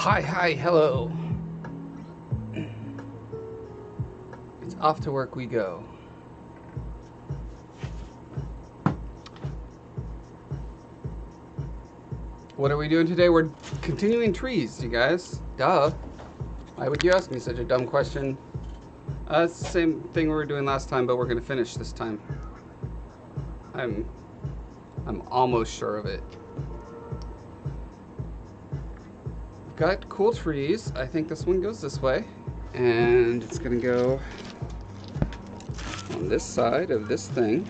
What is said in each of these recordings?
Hi, hello. It's off to work we go. What are we doing today? We're continuing trees, you guys. Duh. Why would you ask me such a dumb question? It's the same thing we were doing last time, but we're gonna finish this time. I'm almost sure of it. Got cool trees. I think this one goes this way, and it's gonna go on this side of this thing.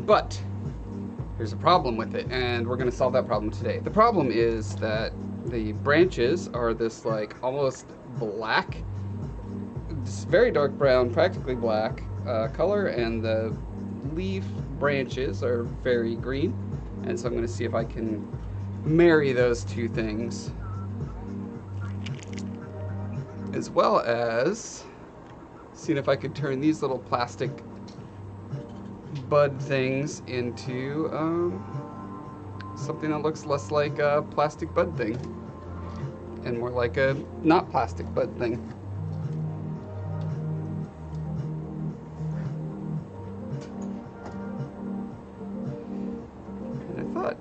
But there's a problem with it, and we're gonna solve that problem today. The problem is that the branches are this like almost black, this very dark brown, practically black color, and the leaf branches are very green. And so I'm gonna see if I can marry those two things, as well as seeing if I could turn these little plastic bud things into something that looks less like a plastic bud thing and more like a not plastic bud thing. And I thought,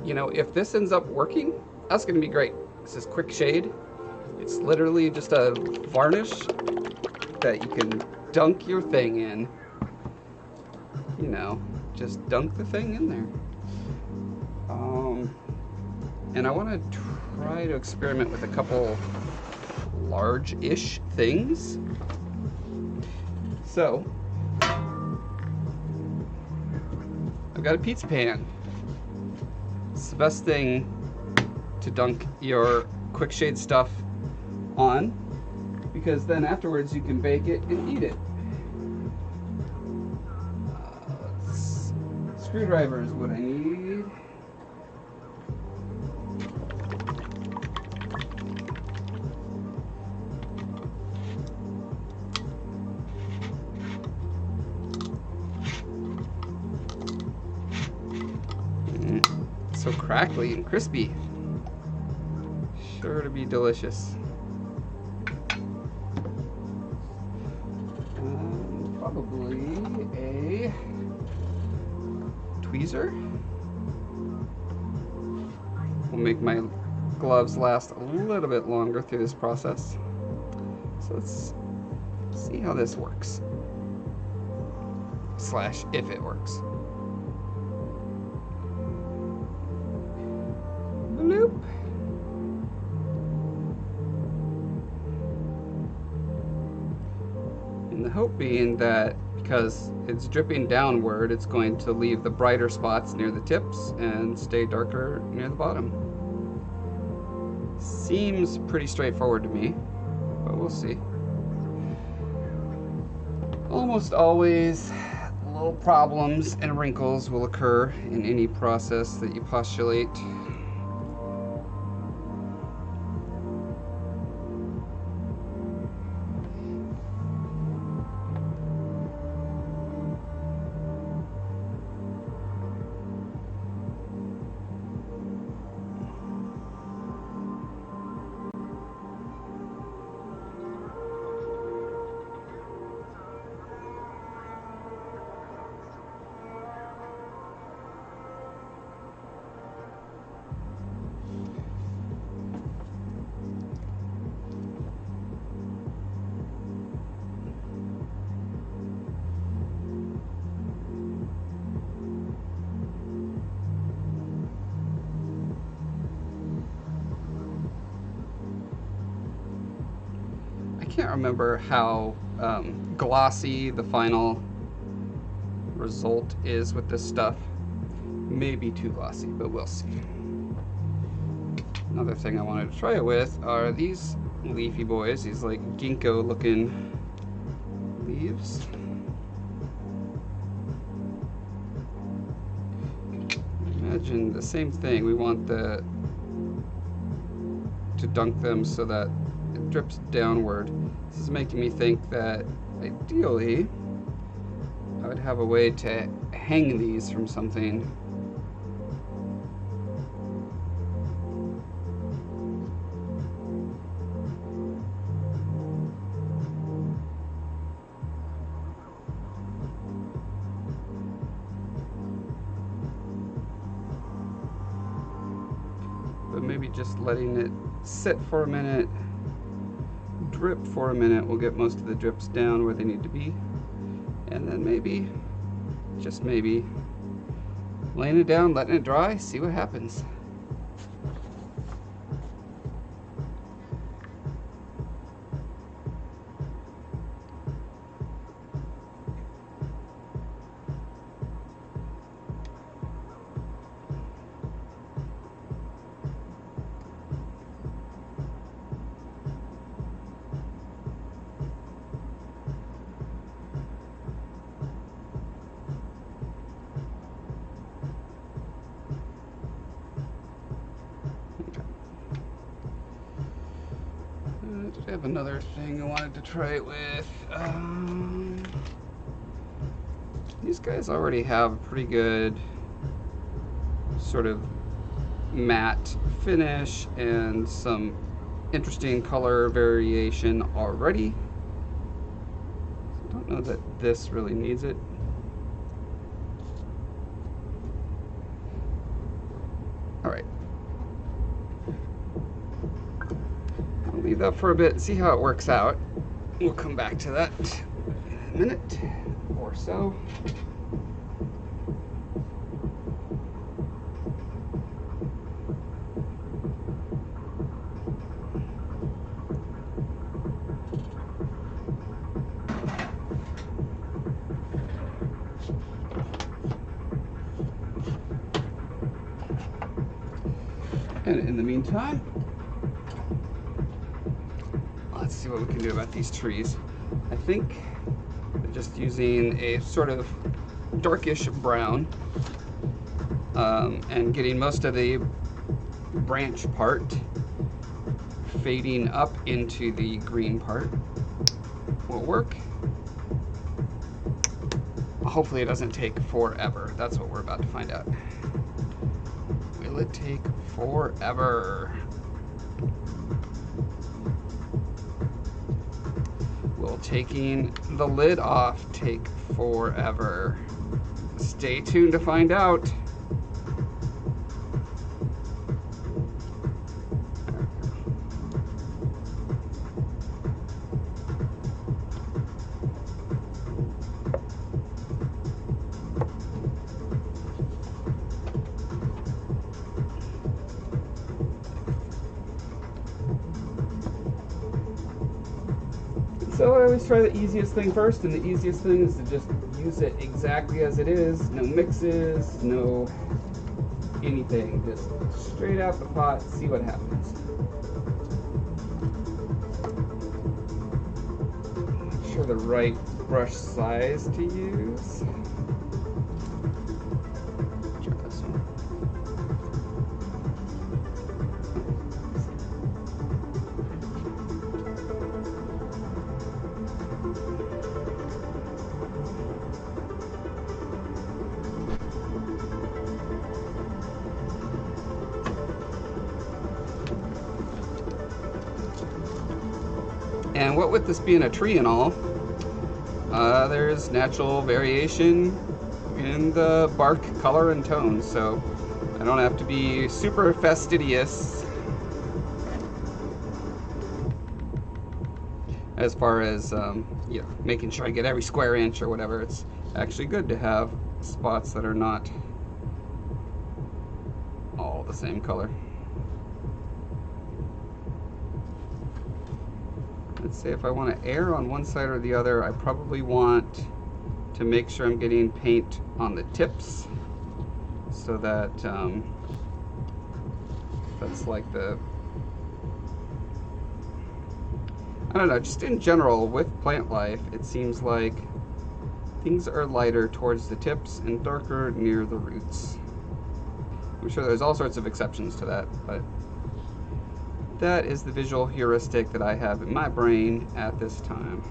you know, if this ends up working, that's going to be great. This is quick shade. It's literally just a varnish that you can dunk your thing in. You know, just dunk the thing in there. And I want to try to experiment with a couple large-ish things. So, I've got a pizza pan. It's the best thing to dunk your quick shade stuff on, because then afterwards you can bake it and eat it. Screwdriver is what I need. So crackly and crispy. Sure to be delicious. Probably a tweezer will make my gloves last a little bit longer through this process. So let's see how this works. Slash if it works. Bloop. And the hope being that because it's dripping downward, it's going to leave the brighter spots near the tips and stay darker near the bottom. Seems pretty straightforward to me, but we'll see. Almost always, little problems and wrinkles will occur in any process that you postulate. I can't remember how glossy the final result is with this stuff. Maybe too glossy, but we'll see. Another thing I wanted to try it with are these leafy boys, these like ginkgo looking leaves. Imagine the same thing. We want to dunk them so that it drips downward. This is making me think that ideally I would have a way to hang these from something. But maybe just letting it sit for a minute, drip for a minute, will get most of the drips down where they need to be. And then maybe, just maybe, laying it down, letting it dry, see what happens. I have another thing I wanted to try it with. These guys already have a pretty good sort of matte finish and some interesting color variation already. I don't know that this really needs it. All right. Leave that for a bit, see how it works out. We'll come back to that in a minute or so. And in the meantime, let's see what we can do about these trees. I think just using a sort of darkish brown and getting most of the branch part fading up into the green part will work. Hopefully it doesn't take forever. That's what we're about to find out. Will it take forever? Will taking the lid off take forever? Stay tuned to find out. So I always try the easiest thing first, and the easiest thing is to just use it exactly as it is. No mixes, no anything. Just straight out the pot, see what happens. Make sure the right brush size to use. Try this one. And what with this being a tree and all, there's natural variation in the bark color and tone, so I don't have to be super fastidious as far as you know, making sure I get every square inch or whatever. It's actually good to have spots that are not all the same color. Let's say if I want to err on one side or the other, I probably want to make sure I'm getting paint on the tips so that that's like the, I don't know, just in general with plant life, it seems like things are lighter towards the tips and darker near the roots. I'm sure there's all sorts of exceptions to that, but That is the visual heuristic that I have in my brain at this time.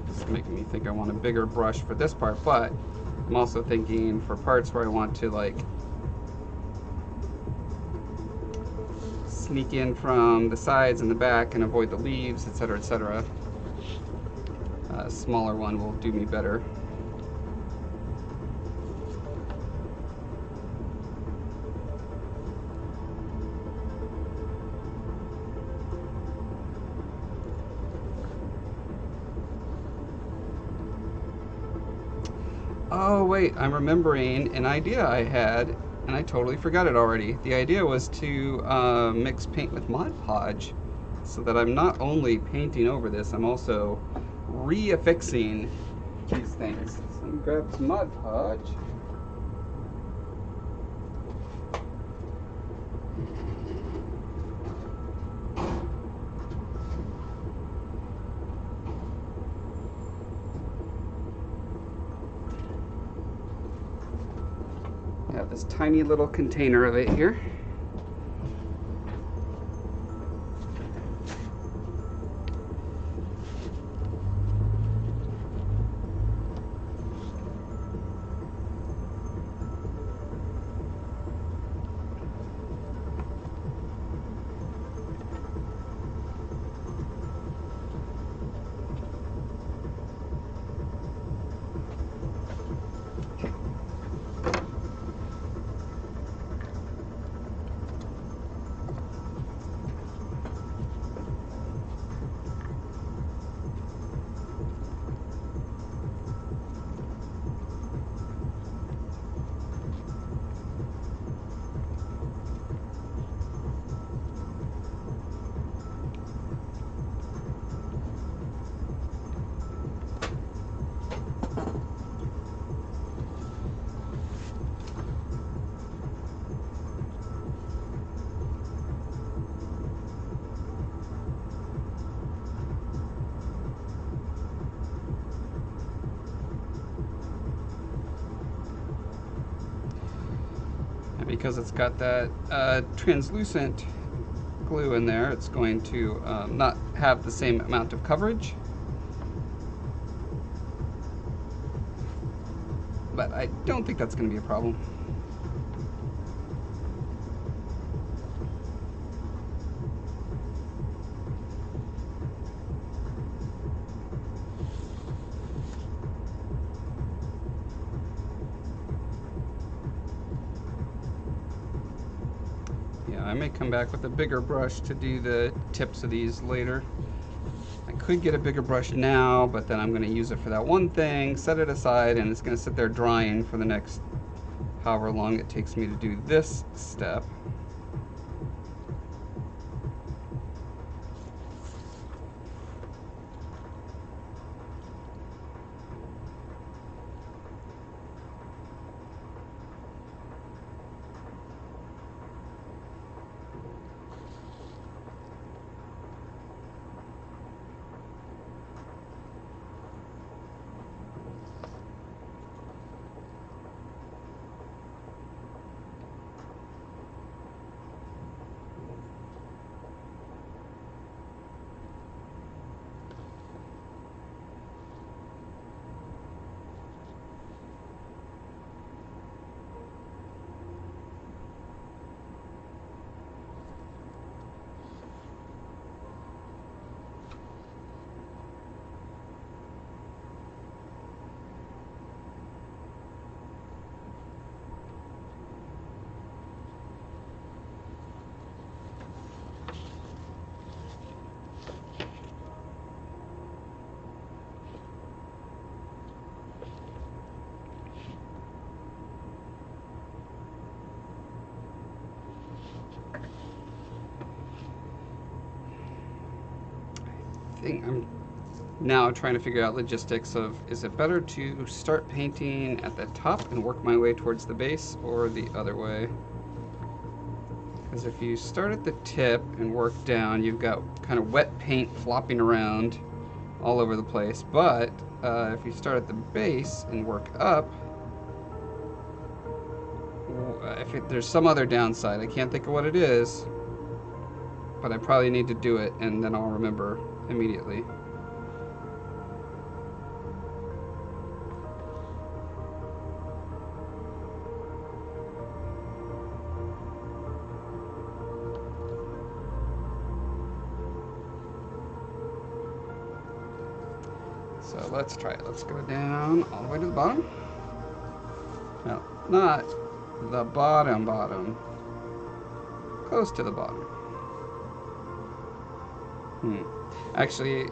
It's making me think I want a bigger brush for this part, but I'm also thinking for parts where I want to like sneak in from the sides and the back and avoid the leaves, etc., etc. A smaller one will do me better. Oh wait, I'm remembering an idea I had, and I totally forgot it already. The idea was to mix paint with Mod Podge, so that I'm not only painting over this, I'm also reaffixing these things. So let me grab some Mod Podge. I have this tiny little container of it here. Because it's got that translucent glue in there, it's going to not have the same amount of coverage. But I don't think that's going to be a problem. I may come back with a bigger brush to do the tips of these later. I could get a bigger brush now, but then I'm going to use it for that one thing, set it aside, and it's going to sit there drying for the next however long it takes me to do this step. I'm now trying to figure out logistics of, is it better to start painting at the top and work my way towards the base, or the other way? Because if you start at the tip and work down, you've got kind of wet paint flopping around all over the place. But if you start at the base and work up, there's some other downside. I can't think of what it is, but I probably need to do it, and then I'll remember immediately. So let's try it. Let's go down all the way to the bottom. No, not the bottom. Close to the bottom. Actually,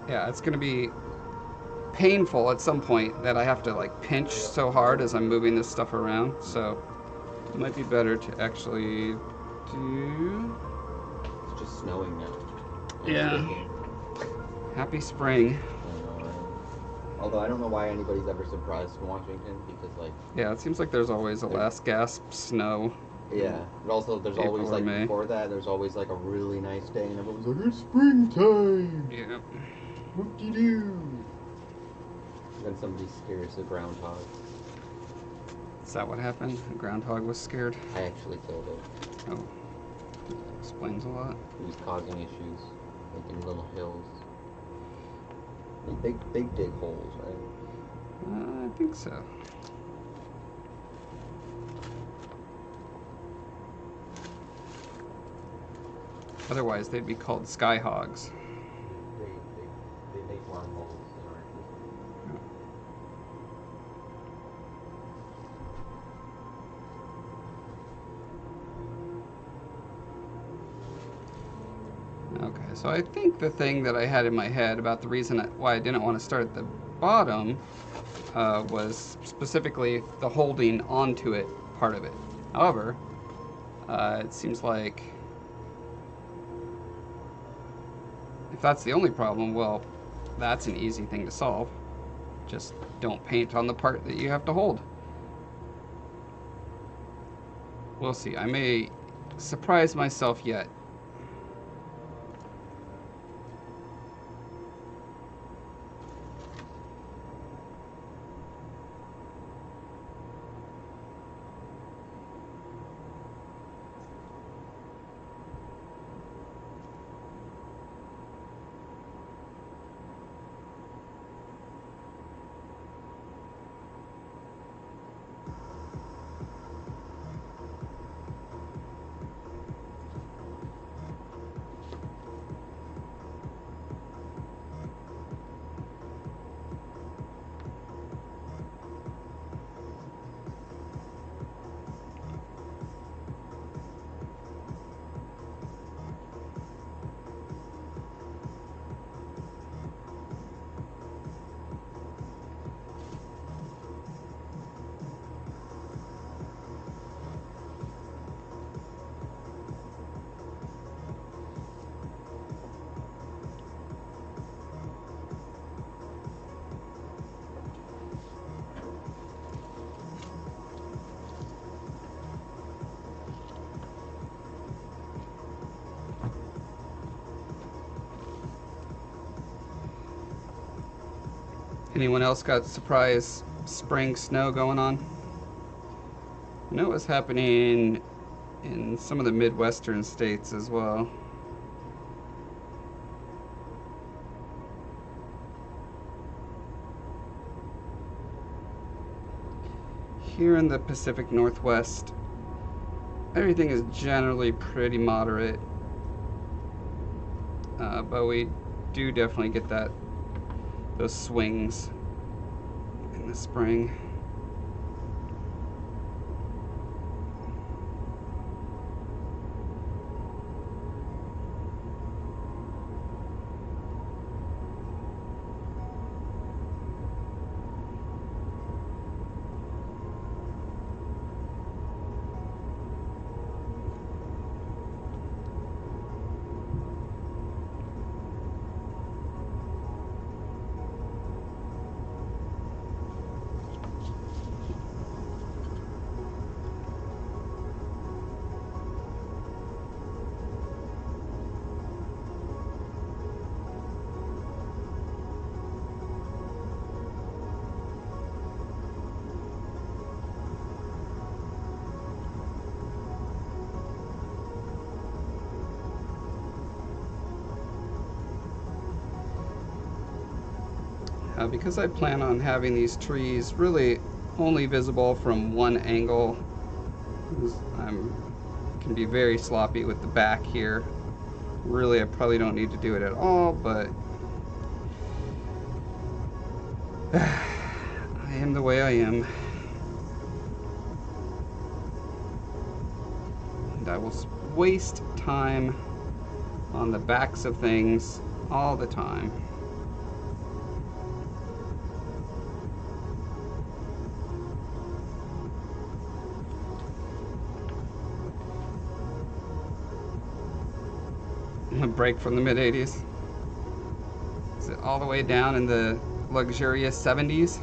yeah, it's gonna be painful at some point that I have to like pinch so hard as I'm moving this stuff around. So it might be better to actually do. It's just snowing now. Yeah. Happy spring. Although I don't know why anybody's ever surprised in Washington, because like... Yeah, it seems like there's always a last gasp snow. Yeah, but also there's always like, May. before that, there's always like a really nice day and everyone's like, it's springtime! Yeah. Whoop-de-doo! And then somebody scares the groundhog. Is that what happened? The groundhog was scared? I actually killed it. Oh. That explains a lot. He was causing issues, making little hills. They dig holes, right? I think so. Otherwise, they'd be called skyhogs. They make wormholes in our Okay, so I think the thing that I had in my head about the reason why I didn't want to start at the bottom was specifically the holding onto it part of it. However, it seems like if that's the only problem, well, that's an easy thing to solve. Just don't paint on the part that you have to hold. We'll see. I may surprise myself yet. Anyone else got surprise spring snow going on? I know it was happening in some of the Midwestern states as well. Here in the Pacific Northwest, everything is generally pretty moderate, but we do definitely get those swings in the spring. Because I plan on having these trees really only visible from one angle, I can be very sloppy with the back here. Really, I probably don't need to do it at all, but I am the way I am. And I will waste time on the backs of things all the time. A break from the mid-80s. Is it all the way down in the luxurious 70s?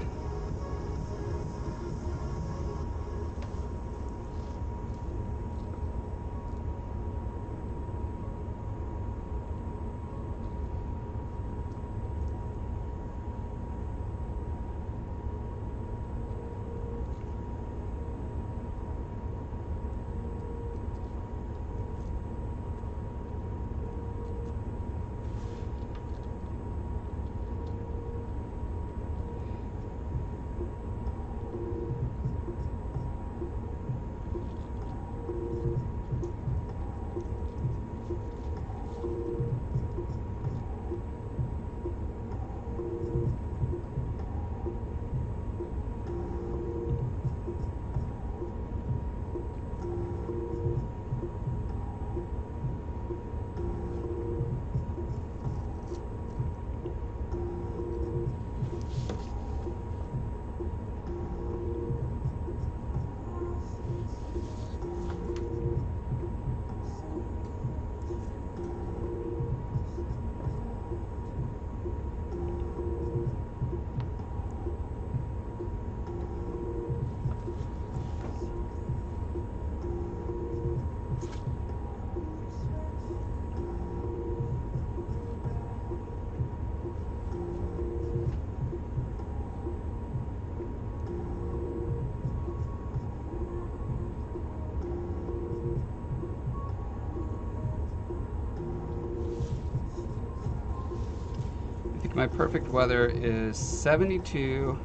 I think my perfect weather is 72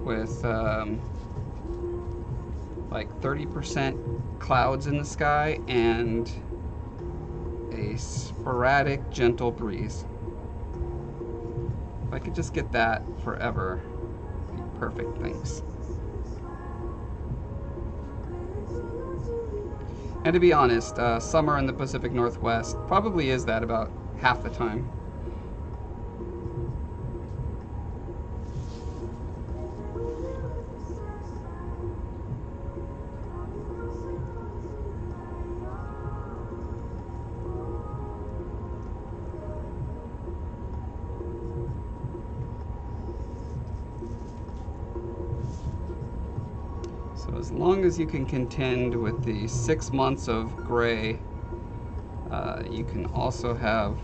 with like 30% clouds in the sky and a sporadic gentle breeze. If I could just get that forever, it'd be perfect. Thanks. And to be honest, summer in the Pacific Northwest probably is that about half the time. So as long as you can contend with the 6 months of gray, you can also have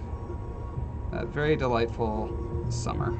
a very delightful summer.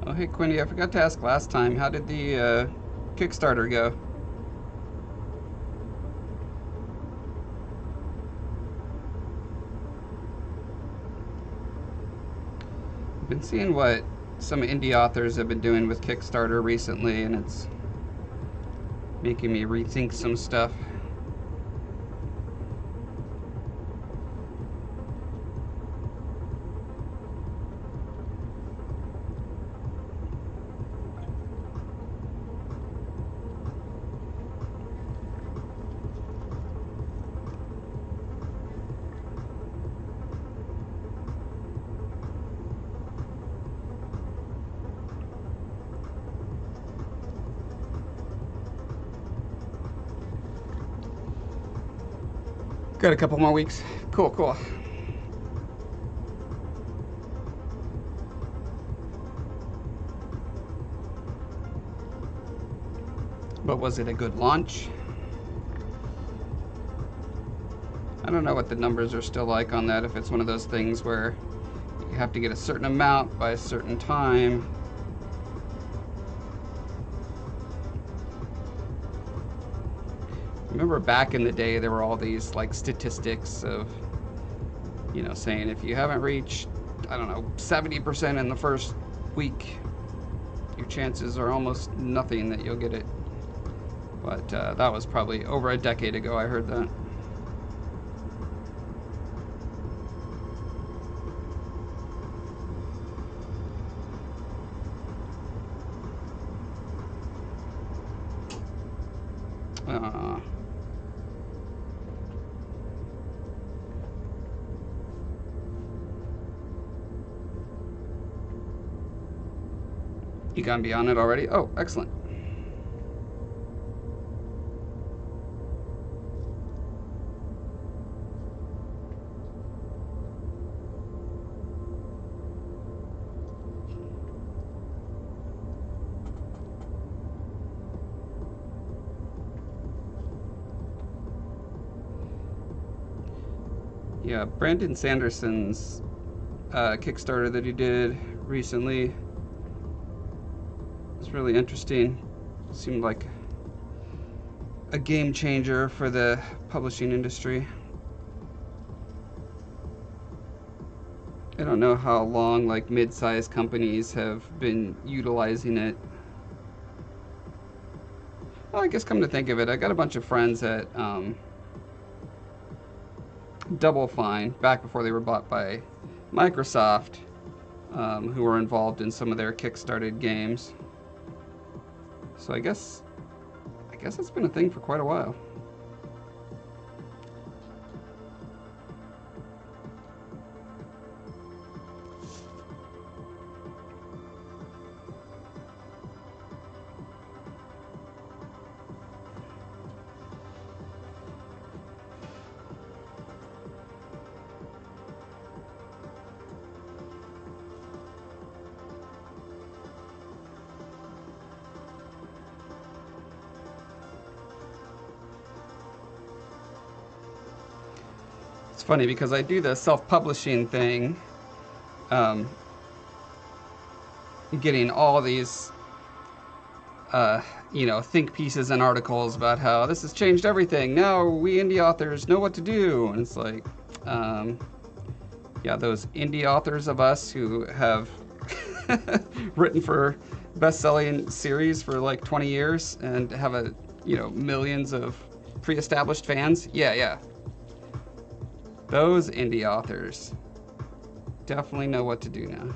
Oh, hey, Quinny, I forgot to ask last time, how did the Kickstarter go? I've been seeing what some indie authors have been doing with Kickstarter recently, and it's making me rethink some stuff. Got a couple more weeks. Cool, cool. But was it a good launch? I don't know what the numbers are still like on that, if it's one of those things where you have to get a certain amount by a certain time. Remember back in the day, there were all these like statistics of, you know, saying if you haven't reached, I don't know, 70% in the first week, your chances are almost nothing that you'll get it. But that was probably over a decade ago I heard that. You gonna be on it already? Oh, excellent. Yeah, Brandon Sanderson's Kickstarter that he did recently was really interesting. Seemed like a game changer for the publishing industry. I don't know how long like mid-sized companies have been utilizing it. Well, I guess come to think of it, I got a bunch of friends at Double Fine back before they were bought by Microsoft, who were involved in some of their Kickstarted games. So I guess it's been a thing for quite a while. It's funny because I do the self-publishing thing, getting all these, think pieces and articles about how this has changed everything. Now we indie authors know what to do. And it's like, yeah, those indie authors of us who have written for best-selling series for like 20 years and have millions of pre-established fans. Yeah. Those indie authors definitely know what to do now.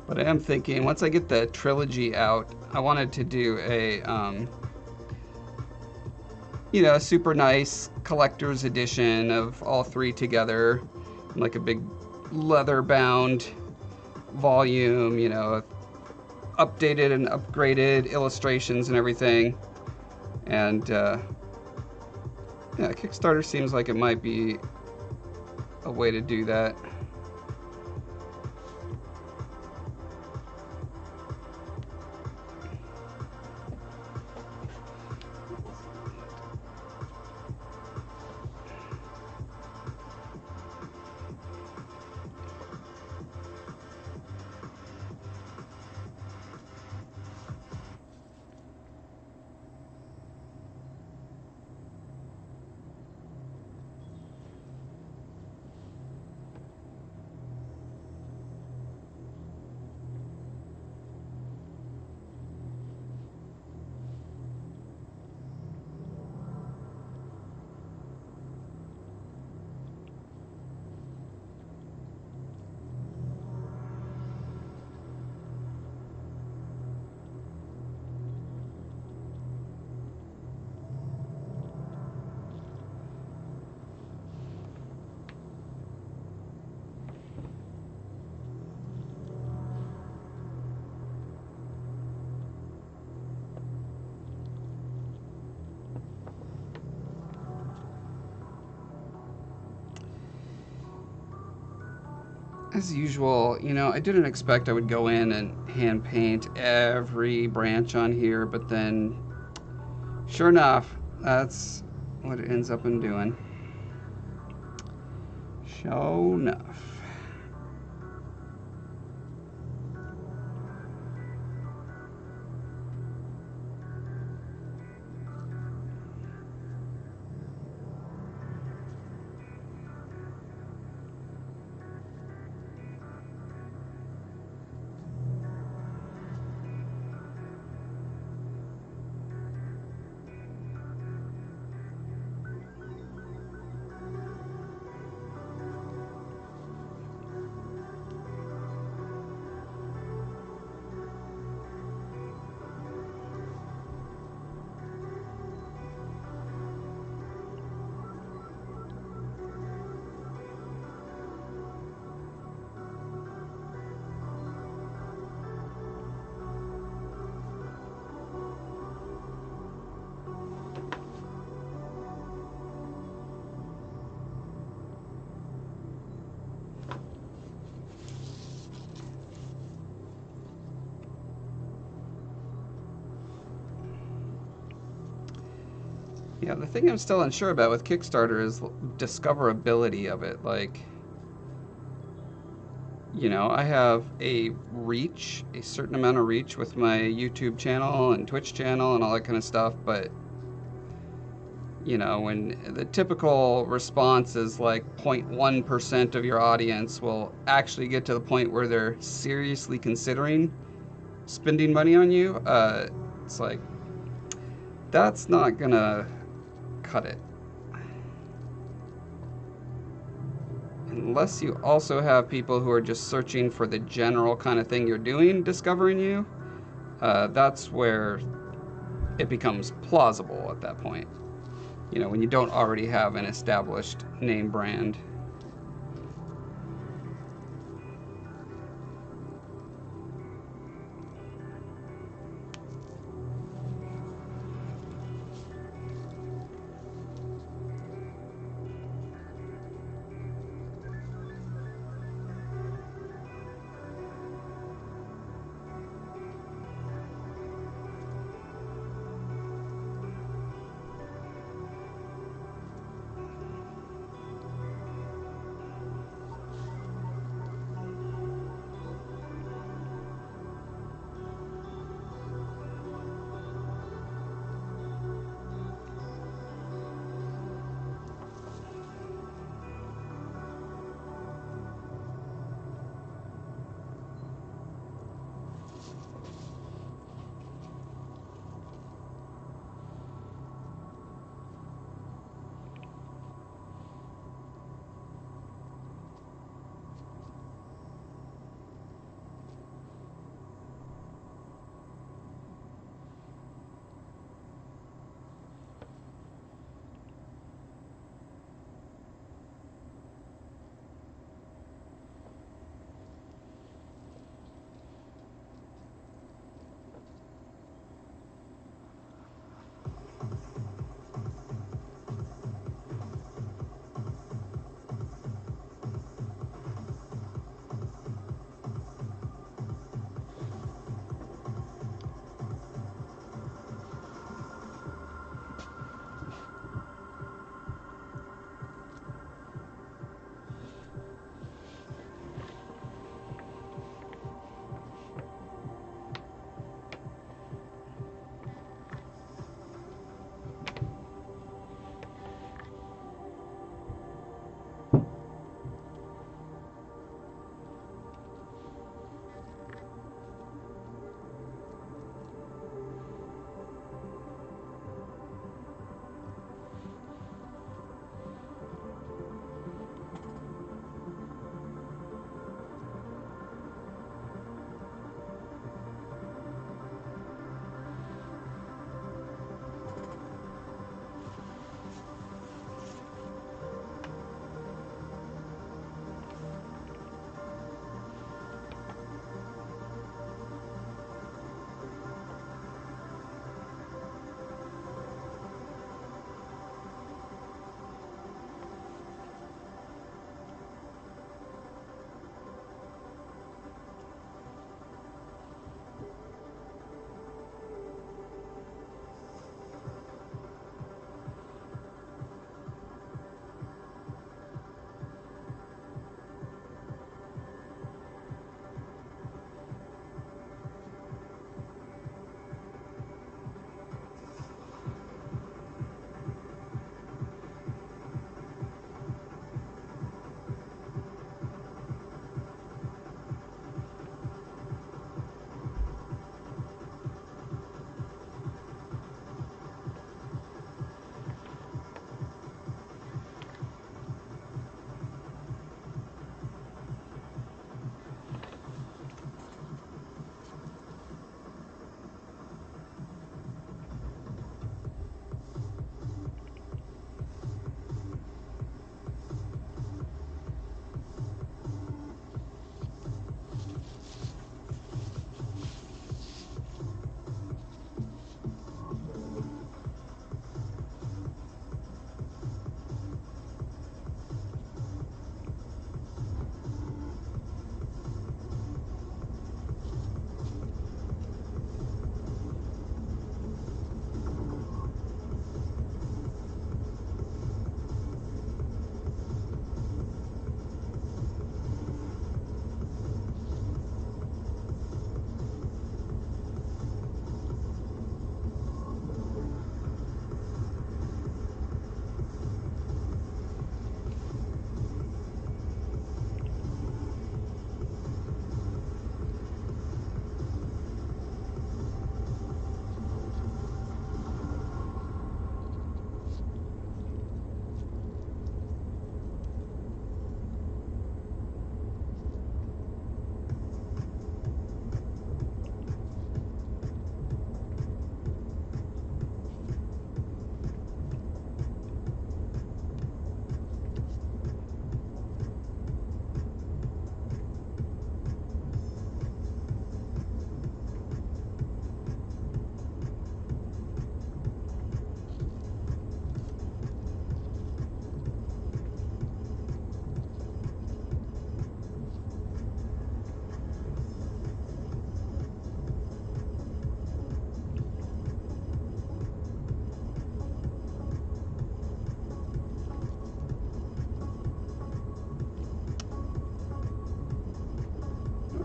But I am thinking, once I get the trilogy out, I wanted to do a super nice collector's edition of all three together, like a big leather-bound volume, updated and upgraded illustrations and everything. And Kickstarter seems like it might be a way to do that. As usual, you know, I didn't expect I would go in and hand paint every branch on here, but then, sure enough, that's what it ends up in doing. Sure enough. Yeah, the thing I'm still unsure about with Kickstarter is discoverability of it. Like, you know, I have a reach, a certain amount of reach with my YouTube channel and Twitch channel and all that kind of stuff, but you know, when the typical response is like 0.1% of your audience will actually get to the point where they're seriously considering spending money on you, it's like, that's not gonna cut it. Unless you also have people who are just searching for the general kind of thing you're doing, discovering you, that's where it becomes plausible at that point. You know, when you don't already have an established name brand.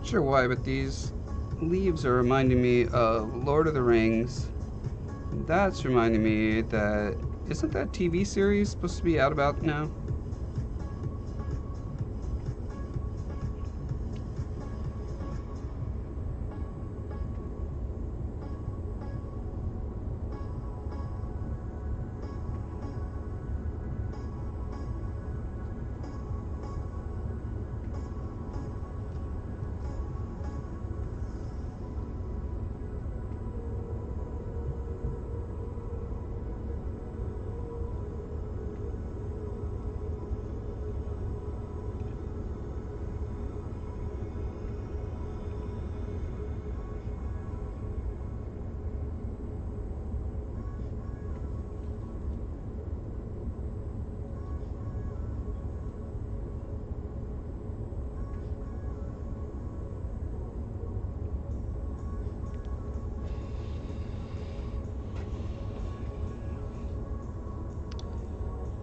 Not sure why, but these leaves are reminding me of Lord of the Rings. That's reminding me that, isn't that TV series supposed to be out about now?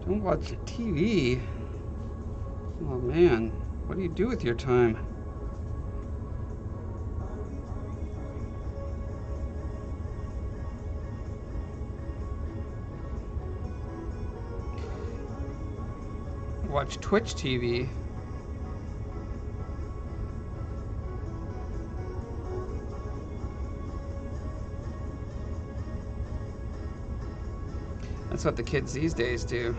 Don't watch TV. Oh man, what do you do with your time? Watch Twitch TV. That's what the kids these days do.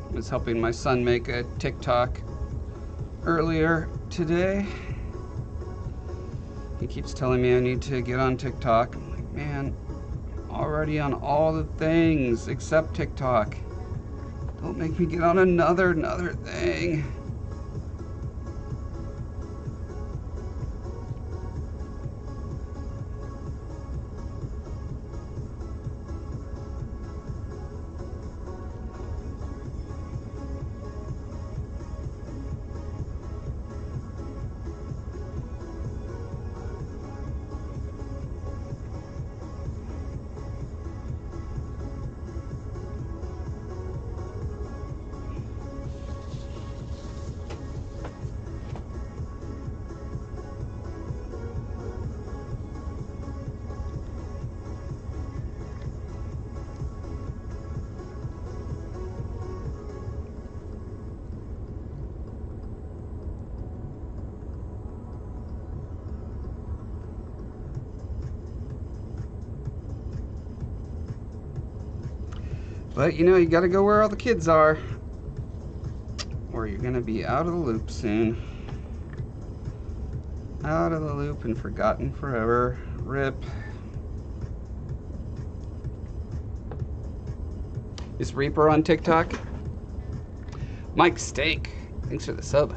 I was helping my son make a TikTok earlier today. He keeps telling me I need to get on TikTok. I'm like, man, already on all the things except TikTok. Don't make me get on another thing. But you know, you gotta go where all the kids are, or you're gonna be out of the loop soon. Out of the loop and forgotten forever. RIP. Is Reaper on TikTok? Mike Steak, thanks for the sub.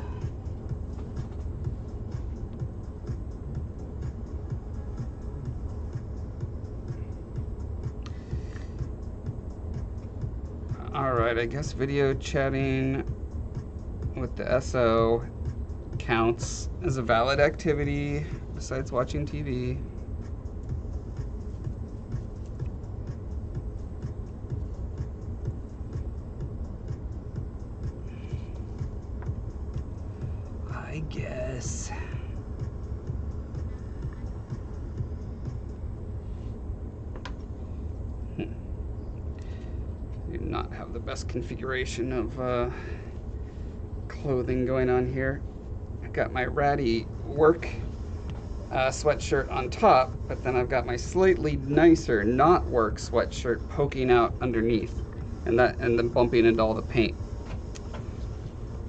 Alright, I guess video chatting with the SO counts as a valid activity besides watching TV. I guess. Do not have the best configuration of clothing going on here. I've got my ratty work sweatshirt on top, but then I've got my slightly nicer not work sweatshirt poking out underneath, and then bumping into all the paint.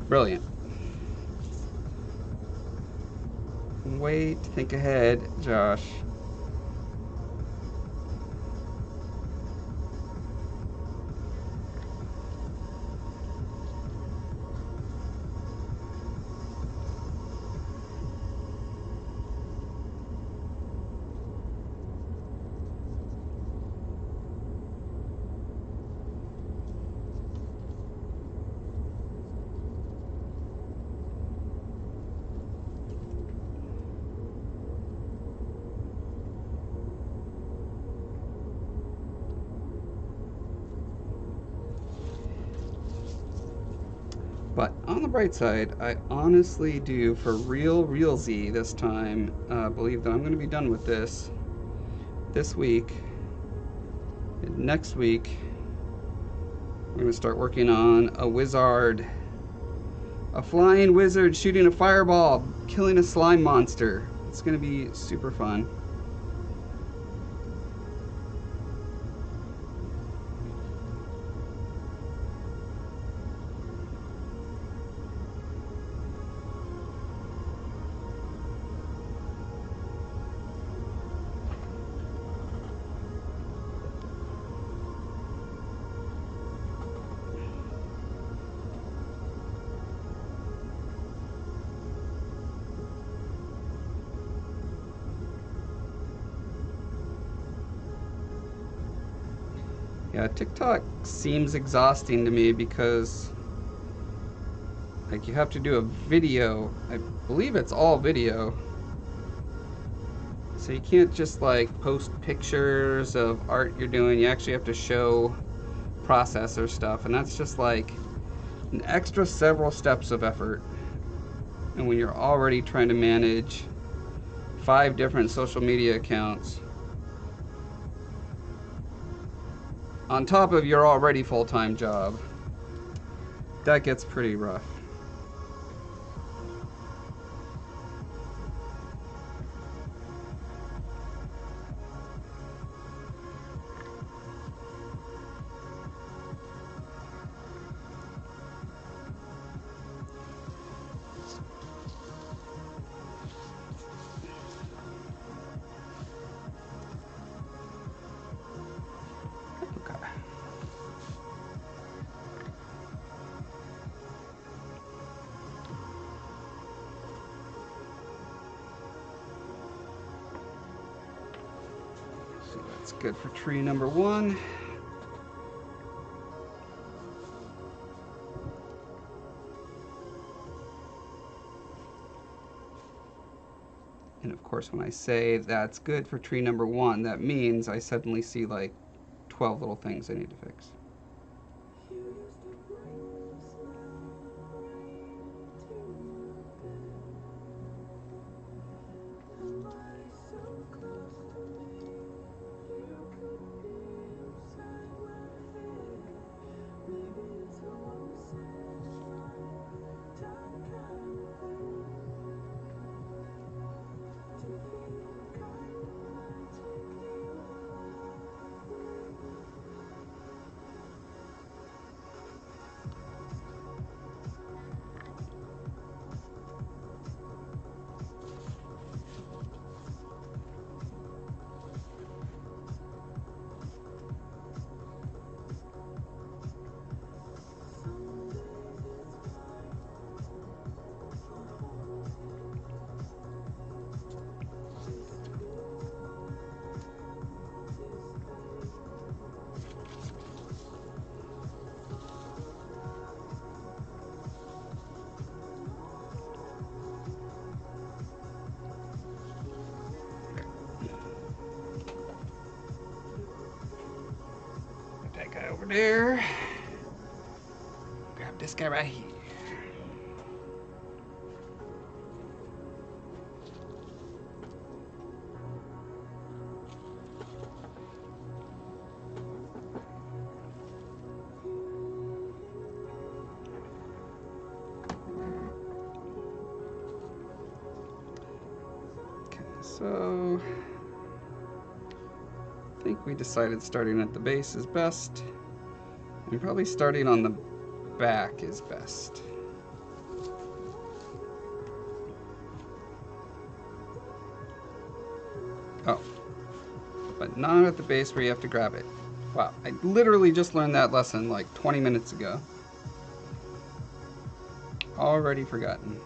Brilliant. Wait, think ahead, Josh. But on the bright side, I honestly do, for realsy this time, believe that I'm going to be done with this week. And next week, we're going to start working on a wizard. A flying wizard shooting a fireball, killing a slime monster. It's going to be super fun. Yeah, TikTok seems exhausting to me because, like, you have to do a video. I believe it's all video. So you can't just, like, post pictures of art you're doing. You actually have to show process or stuff. And that's just, like, an extra several steps of effort. And when you're already trying to manage 5 different social media accounts, on top of your already full-time job, that gets pretty rough. So that's good for tree number 1. And of course, when I say that's good for tree number 1, that means I suddenly see like 12 little things I need to fix. That guy over there. Grab this guy right here. Okay, so I think we decided starting at the base is best, and probably starting on the back is best. Oh, but not at the base where you have to grab it. Wow, I literally just learned that lesson like 20 minutes ago. Already forgotten.